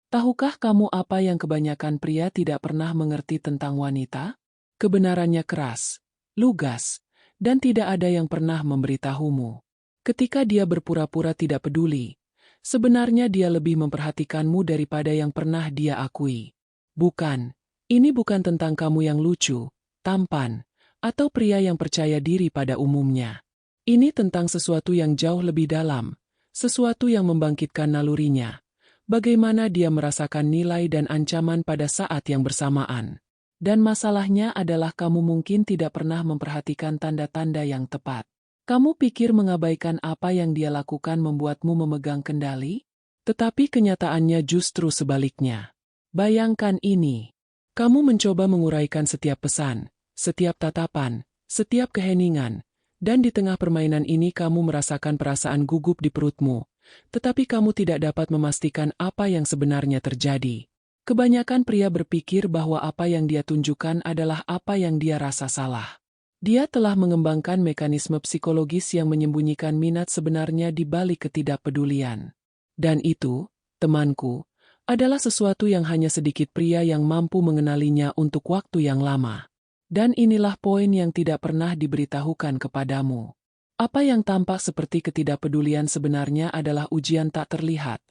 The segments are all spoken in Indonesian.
Tahukah kamu apa yang kebanyakan pria tidak pernah mengerti tentang wanita? Kebenarannya keras, lugas, dan tidak ada yang pernah memberitahumu. Ketika dia berpura-pura tidak peduli, sebenarnya dia lebih memperhatikanmu daripada yang pernah dia akui. Bukan, ini bukan tentang kamu yang lucu, tampan, atau pria yang percaya diri pada umumnya. Ini tentang sesuatu yang jauh lebih dalam, sesuatu yang membangkitkan nalurinya. Bagaimana dia merasakan nilai dan ancaman pada saat yang bersamaan. Dan masalahnya adalah kamu mungkin tidak pernah memperhatikan tanda-tanda yang tepat. Kamu pikir mengabaikan apa yang dia lakukan membuatmu memegang kendali? Tetapi kenyataannya justru sebaliknya. Bayangkan ini. Kamu mencoba menguraikan setiap pesan, setiap tatapan, setiap keheningan, dan di tengah permainan ini kamu merasakan perasaan gugup di perutmu. Tetapi kamu tidak dapat memastikan apa yang sebenarnya terjadi. Kebanyakan pria berpikir bahwa apa yang dia tunjukkan adalah apa yang dia rasa salah. Dia telah mengembangkan mekanisme psikologis yang menyembunyikan minat sebenarnya di balik ketidakpedulian. Dan itu, temanku, adalah sesuatu yang hanya sedikit pria yang mampu mengenalinya untuk waktu yang lama. Dan inilah poin yang tidak pernah diberitahukan kepadamu. Apa yang tampak seperti ketidakpedulian sebenarnya adalah ujian tak terlihat.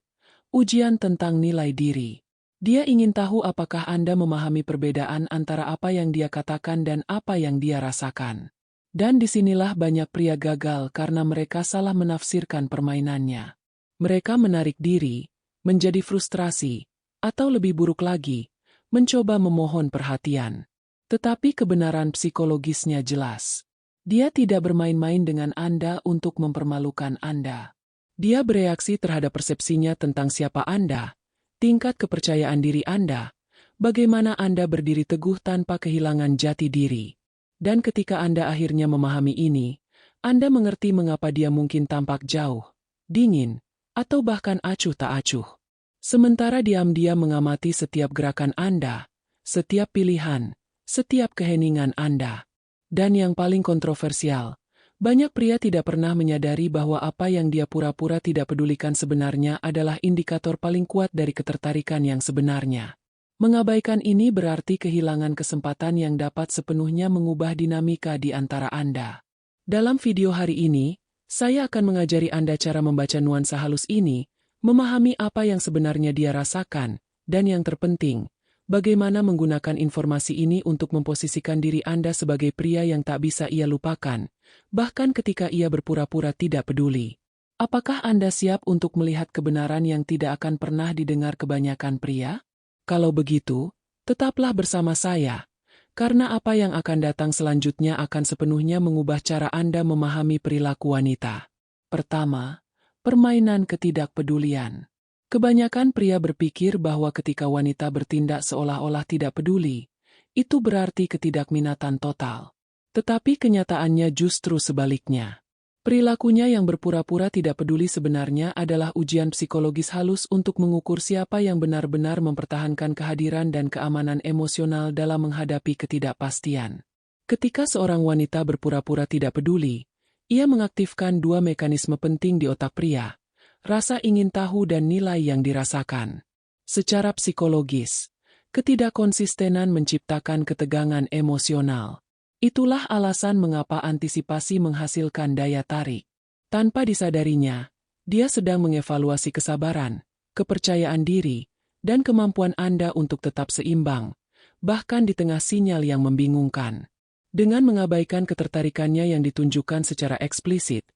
Ujian tentang nilai diri. Dia ingin tahu apakah Anda memahami perbedaan antara apa yang dia katakan dan apa yang dia rasakan. Dan disinilah banyak pria gagal karena mereka salah menafsirkan permainannya. Mereka menarik diri, menjadi frustrasi, atau lebih buruk lagi, mencoba memohon perhatian. Tetapi kebenaran psikologisnya jelas. Dia tidak bermain-main dengan Anda untuk mempermalukan Anda. Dia bereaksi terhadap persepsinya tentang siapa Anda, tingkat kepercayaan diri Anda, bagaimana Anda berdiri teguh tanpa kehilangan jati diri. Dan ketika Anda akhirnya memahami ini, Anda mengerti mengapa dia mungkin tampak jauh, dingin, atau bahkan acuh tak acuh. Sementara diam-diam mengamati setiap gerakan Anda, setiap pilihan, setiap keheningan Anda. Dan yang paling kontroversial, banyak pria tidak pernah menyadari bahwa apa yang dia pura-pura tidak pedulikan sebenarnya adalah indikator paling kuat dari ketertarikan yang sebenarnya. Mengabaikan ini berarti kehilangan kesempatan yang dapat sepenuhnya mengubah dinamika di antara Anda. Dalam video hari ini, saya akan mengajari Anda cara membaca nuansa halus ini, memahami apa yang sebenarnya dia rasakan, dan yang terpenting, bagaimana menggunakan informasi ini untuk memposisikan diri Anda sebagai pria yang tak bisa ia lupakan, bahkan ketika ia berpura-pura tidak peduli. Apakah Anda siap untuk melihat kebenaran yang tidak akan pernah didengar kebanyakan pria? Kalau begitu, tetaplah bersama saya, karena apa yang akan datang selanjutnya akan sepenuhnya mengubah cara Anda memahami perilaku wanita. Pertama, permainan ketidakpedulian. Kebanyakan pria berpikir bahwa ketika wanita bertindak seolah-olah tidak peduli, itu berarti ketidakminatan total. Tetapi kenyataannya justru sebaliknya. Perilakunya yang berpura-pura tidak peduli sebenarnya adalah ujian psikologis halus untuk mengukur siapa yang benar-benar mempertahankan kehadiran dan keamanan emosional dalam menghadapi ketidakpastian. Ketika seorang wanita berpura-pura tidak peduli, ia mengaktifkan dua mekanisme penting di otak pria. Rasa ingin tahu dan nilai yang dirasakan. Secara psikologis, ketidakkonsistenan menciptakan ketegangan emosional. Itulah alasan mengapa antisipasi menghasilkan daya tarik. Tanpa disadarinya, dia sedang mengevaluasi kesabaran, kepercayaan diri, dan kemampuan Anda untuk tetap seimbang, bahkan di tengah sinyal yang membingungkan. Dengan mengabaikan ketertarikannya yang ditunjukkan secara eksplisit,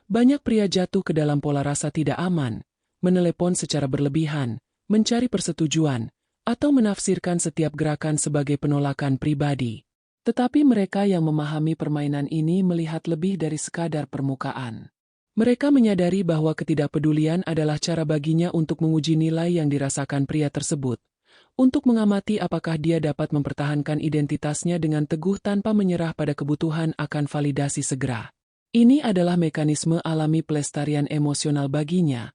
banyak pria jatuh ke dalam pola rasa tidak aman, menelepon secara berlebihan, mencari persetujuan, atau menafsirkan setiap gerakan sebagai penolakan pribadi. Tetapi mereka yang memahami permainan ini melihat lebih dari sekadar permukaan. Mereka menyadari bahwa ketidakpedulian adalah cara baginya untuk menguji nilai yang dirasakan pria tersebut, untuk mengamati apakah dia dapat mempertahankan identitasnya dengan teguh tanpa menyerah pada kebutuhan akan validasi segera. Ini adalah mekanisme alami pelestarian emosional baginya,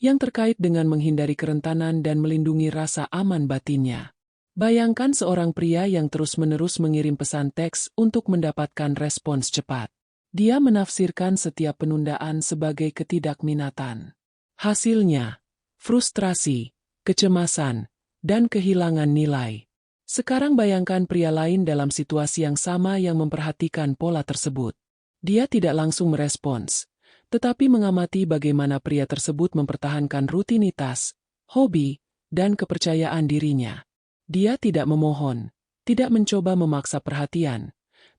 yang terkait dengan menghindari kerentanan dan melindungi rasa aman batinnya. Bayangkan seorang pria yang terus-menerus mengirim pesan teks untuk mendapatkan respons cepat. Dia menafsirkan setiap penundaan sebagai ketidakminatan. Hasilnya, frustrasi, kecemasan, dan kehilangan nilai. Sekarang bayangkan pria lain dalam situasi yang sama yang memperhatikan pola tersebut. Dia tidak langsung merespons, tetapi mengamati bagaimana pria tersebut mempertahankan rutinitas, hobi, dan kepercayaan dirinya. Dia tidak memohon, tidak mencoba memaksa perhatian,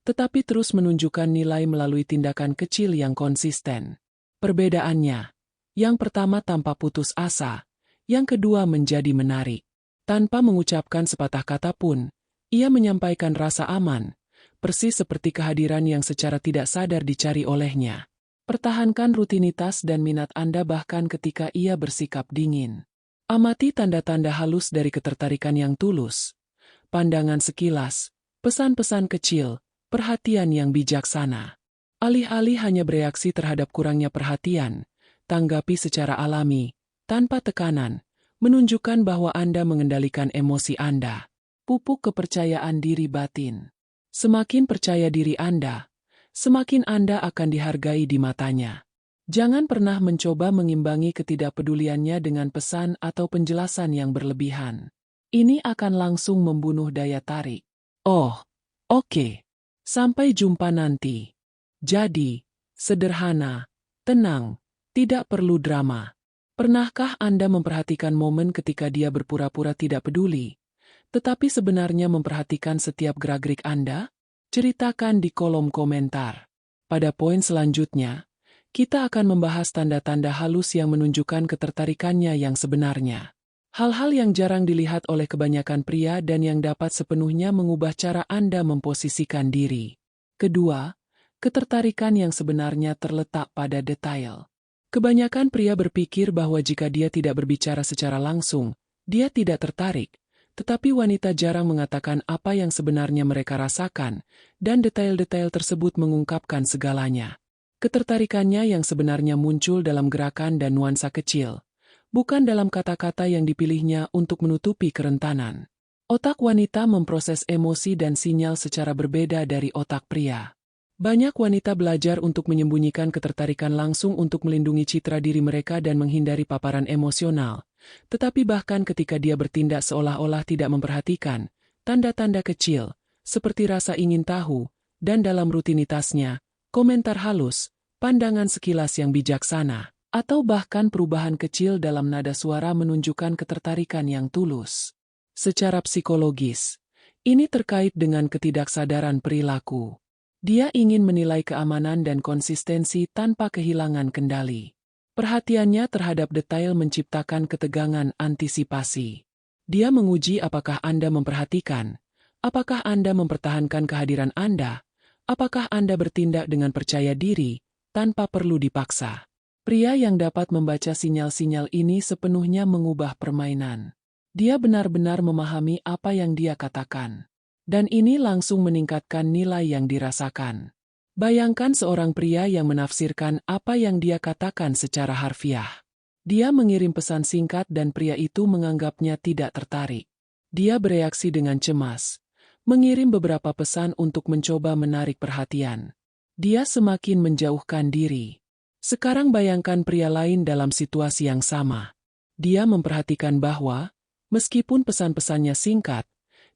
tetapi terus menunjukkan nilai melalui tindakan kecil yang konsisten. Perbedaannya, yang pertama tanpa putus asa, yang kedua menjadi menarik. Tanpa mengucapkan sepatah kata pun, ia menyampaikan rasa aman, persis seperti kehadiran yang secara tidak sadar dicari olehnya. Pertahankan rutinitas dan minat Anda bahkan ketika ia bersikap dingin. Amati tanda-tanda halus dari ketertarikan yang tulus, pandangan sekilas, pesan-pesan kecil, perhatian yang bijaksana. Alih-alih hanya bereaksi terhadap kurangnya perhatian, tanggapi secara alami, tanpa tekanan, menunjukkan bahwa Anda mengendalikan emosi Anda. Pupuk kepercayaan diri batin. Semakin percaya diri Anda, semakin Anda akan dihargai di matanya. Jangan pernah mencoba mengimbangi ketidakpeduliannya dengan pesan atau penjelasan yang berlebihan. Ini akan langsung membunuh daya tarik. Oh, oke. Sampai jumpa nanti. Jadi, sederhana, tenang, tidak perlu drama. Pernahkah Anda memperhatikan momen ketika dia berpura-pura tidak peduli, tetapi sebenarnya memperhatikan setiap gerak-gerik Anda? Ceritakan di kolom komentar. Pada poin selanjutnya, kita akan membahas tanda-tanda halus yang menunjukkan ketertarikannya yang sebenarnya. Hal-hal yang jarang dilihat oleh kebanyakan pria dan yang dapat sepenuhnya mengubah cara Anda memposisikan diri. Kedua, ketertarikan yang sebenarnya terletak pada detail. Kebanyakan pria berpikir bahwa jika dia tidak berbicara secara langsung, dia tidak tertarik. Tetapi wanita jarang mengatakan apa yang sebenarnya mereka rasakan, dan detail-detail tersebut mengungkapkan segalanya. Ketertarikannya yang sebenarnya muncul dalam gerakan dan nuansa kecil, bukan dalam kata-kata yang dipilihnya untuk menutupi kerentanan. Otak wanita memproses emosi dan sinyal secara berbeda dari otak pria. Banyak wanita belajar untuk menyembunyikan ketertarikan langsung untuk melindungi citra diri mereka dan menghindari paparan emosional. Tetapi bahkan ketika dia bertindak seolah-olah tidak memperhatikan, tanda-tanda kecil, seperti rasa ingin tahu, dan dalam rutinitasnya, komentar halus, pandangan sekilas yang bijaksana, atau bahkan perubahan kecil dalam nada suara menunjukkan ketertarikan yang tulus. Secara psikologis, ini terkait dengan ketidaksadaran perilaku. Dia ingin menilai keamanan dan konsistensi tanpa kehilangan kendali. Perhatiannya terhadap detail menciptakan ketegangan antisipasi. Dia menguji apakah Anda memperhatikan, apakah Anda mempertahankan kehadiran Anda, apakah Anda bertindak dengan percaya diri, tanpa perlu dipaksa. Pria yang dapat membaca sinyal-sinyal ini sepenuhnya mengubah permainan. Dia benar-benar memahami apa yang dia katakan. Dan ini langsung meningkatkan nilai yang dirasakan. Bayangkan seorang pria yang menafsirkan apa yang dia katakan secara harfiah. Dia mengirim pesan singkat dan pria itu menganggapnya tidak tertarik. Dia bereaksi dengan cemas, mengirim beberapa pesan untuk mencoba menarik perhatian. Dia semakin menjauhkan diri. Sekarang bayangkan pria lain dalam situasi yang sama. Dia memperhatikan bahwa, meskipun pesan-pesannya singkat,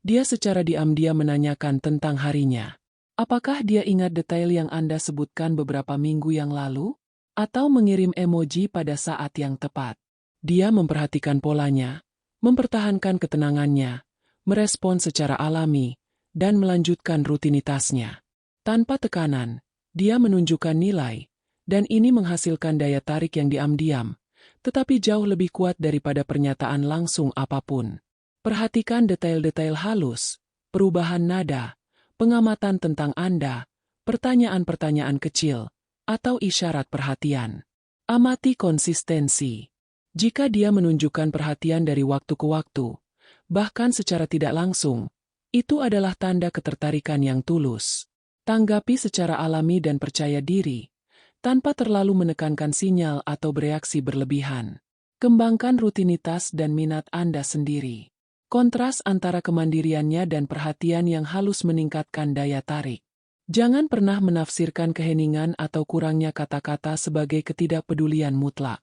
dia secara diam-diam menanyakan tentang harinya. Apakah dia ingat detail yang Anda sebutkan beberapa minggu yang lalu? Atau mengirim emoji pada saat yang tepat? Dia memperhatikan polanya, mempertahankan ketenangannya, merespon secara alami, dan melanjutkan rutinitasnya. Tanpa tekanan, dia menunjukkan nilai, dan ini menghasilkan daya tarik yang diam-diam, tetapi jauh lebih kuat daripada pernyataan langsung apapun. Perhatikan detail-detail halus, perubahan nada, pengamatan tentang Anda, pertanyaan-pertanyaan kecil, atau isyarat perhatian. Amati konsistensi. Jika dia menunjukkan perhatian dari waktu ke waktu, bahkan secara tidak langsung, itu adalah tanda ketertarikan yang tulus. Tanggapi secara alami dan percaya diri, tanpa terlalu menekankan sinyal atau bereaksi berlebihan. Kembangkan rutinitas dan minat Anda sendiri. Kontras antara kemandiriannya dan perhatian yang halus meningkatkan daya tarik. Jangan pernah menafsirkan keheningan atau kurangnya kata-kata sebagai ketidakpedulian mutlak.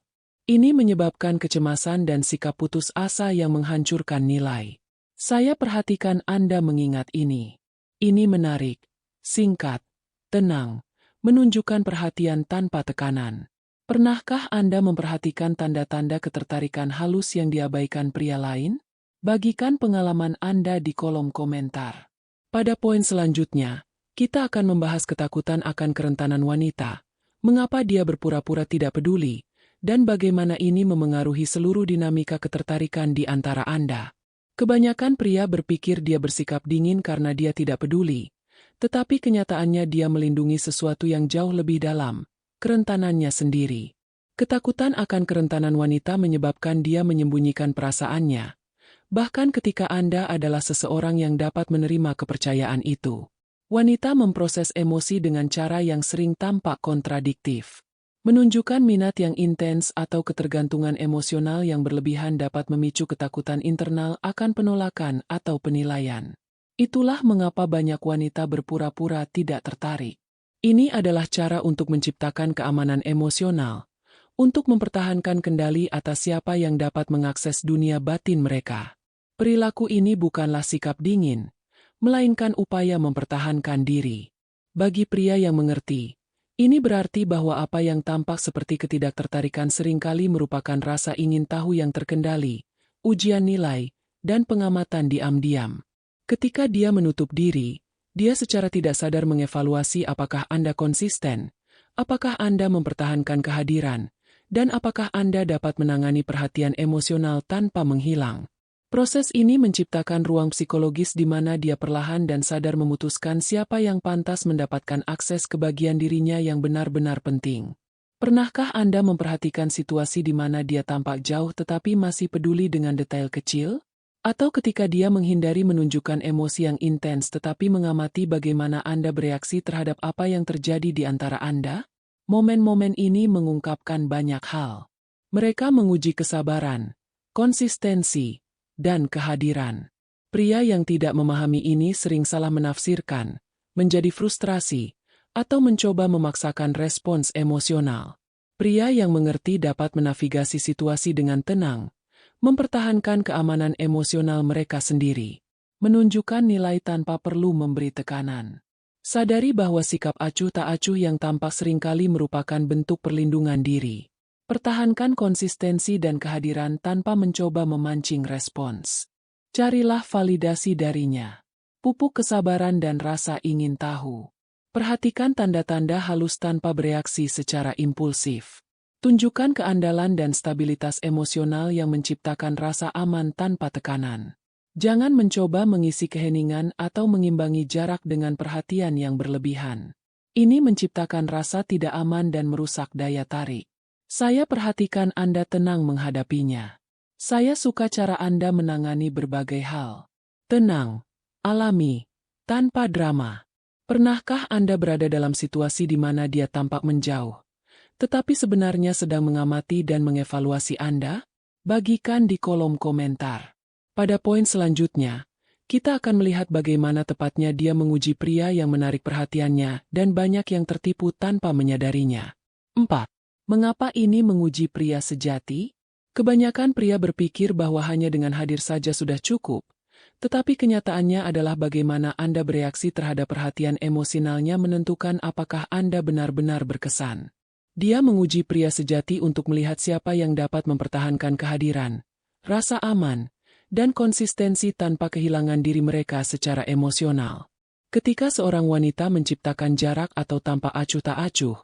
Ini menyebabkan kecemasan dan sikap putus asa yang menghancurkan nilai. Saya perhatikan Anda mengingat ini. Ini menarik, singkat, tenang, menunjukkan perhatian tanpa tekanan. Pernahkah Anda memperhatikan tanda-tanda ketertarikan halus yang diabaikan pria lain? Bagikan pengalaman Anda di kolom komentar. Pada poin selanjutnya, kita akan membahas ketakutan akan kerentanan wanita, mengapa dia berpura-pura tidak peduli, dan bagaimana ini memengaruhi seluruh dinamika ketertarikan di antara Anda. Kebanyakan pria berpikir dia bersikap dingin karena dia tidak peduli, tetapi kenyataannya dia melindungi sesuatu yang jauh lebih dalam, kerentanannya sendiri. Ketakutan akan kerentanan wanita menyebabkan dia menyembunyikan perasaannya, bahkan ketika Anda adalah seseorang yang dapat menerima kepercayaan itu. Wanita memproses emosi dengan cara yang sering tampak kontradiktif. Menunjukkan minat yang intens atau ketergantungan emosional yang berlebihan dapat memicu ketakutan internal akan penolakan atau penilaian. Itulah mengapa banyak wanita berpura-pura tidak tertarik. Ini adalah cara untuk menciptakan keamanan emosional, untuk mempertahankan kendali atas siapa yang dapat mengakses dunia batin mereka. Perilaku ini bukanlah sikap dingin, melainkan upaya mempertahankan diri. Bagi pria yang mengerti, ini berarti bahwa apa yang tampak seperti ketidaktertarikan seringkali merupakan rasa ingin tahu yang terkendali, ujian nilai, dan pengamatan diam-diam. Ketika dia menutup diri, dia secara tidak sadar mengevaluasi apakah Anda konsisten, apakah Anda mempertahankan kehadiran, dan apakah Anda dapat menangani perhatian emosional tanpa menghilang. Proses ini menciptakan ruang psikologis di mana dia perlahan dan sadar memutuskan siapa yang pantas mendapatkan akses ke bagian dirinya yang benar-benar penting. Pernahkah Anda memperhatikan situasi di mana dia tampak jauh tetapi masih peduli dengan detail kecil? Atau ketika dia menghindari menunjukkan emosi yang intens tetapi mengamati bagaimana Anda bereaksi terhadap apa yang terjadi di antara Anda? Momen-momen ini mengungkapkan banyak hal. Mereka menguji kesabaran, konsistensi, dan kehadiran. Pria yang tidak memahami ini sering salah menafsirkan, menjadi frustrasi, atau mencoba memaksakan respons emosional. Pria yang mengerti dapat menavigasi situasi dengan tenang, mempertahankan keamanan emosional mereka sendiri, menunjukkan nilai tanpa perlu memberi tekanan. Sadari bahwa sikap acuh tak acuh yang tampak seringkali merupakan bentuk perlindungan diri. Pertahankan konsistensi dan kehadiran tanpa mencoba memancing respons. Carilah validasi darinya. Pupuk kesabaran dan rasa ingin tahu. Perhatikan tanda-tanda halus tanpa bereaksi secara impulsif. Tunjukkan keandalan dan stabilitas emosional yang menciptakan rasa aman tanpa tekanan. Jangan mencoba mengisi keheningan atau mengimbangi jarak dengan perhatian yang berlebihan. Ini menciptakan rasa tidak aman dan merusak daya tarik. Saya perhatikan Anda tenang menghadapinya. Saya suka cara Anda menangani berbagai hal. Tenang, alami, tanpa drama. Pernahkah Anda berada dalam situasi di mana dia tampak menjauh, tetapi sebenarnya sedang mengamati dan mengevaluasi Anda? Bagikan di kolom komentar. Pada poin selanjutnya, kita akan melihat bagaimana tepatnya dia menguji pria yang menarik perhatiannya dan banyak yang tertipu tanpa menyadarinya. 4. Mengapa ini menguji pria sejati? Kebanyakan pria berpikir bahwa hanya dengan hadir saja sudah cukup, tetapi kenyataannya adalah bagaimana Anda bereaksi terhadap perhatian emosionalnya menentukan apakah Anda benar-benar berkesan. Dia menguji pria sejati untuk melihat siapa yang dapat mempertahankan kehadiran, rasa aman, dan konsistensi tanpa kehilangan diri mereka secara emosional. Ketika seorang wanita menciptakan jarak atau tanpa acuh tak acuh,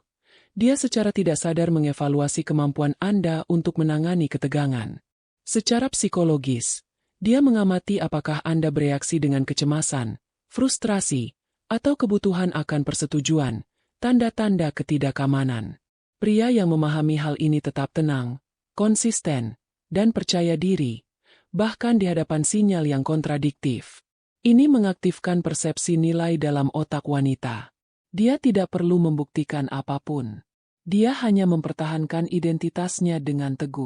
dia secara tidak sadar mengevaluasi kemampuan Anda untuk menangani ketegangan. Secara psikologis, dia mengamati apakah Anda bereaksi dengan kecemasan, frustrasi, atau kebutuhan akan persetujuan, tanda-tanda ketidakamanan. Pria yang memahami hal ini tetap tenang, konsisten, dan percaya diri, bahkan di hadapan sinyal yang kontradiktif. Ini mengaktifkan persepsi nilai dalam otak wanita. Dia tidak perlu membuktikan apapun. Dia hanya mempertahankan identitasnya dengan teguh.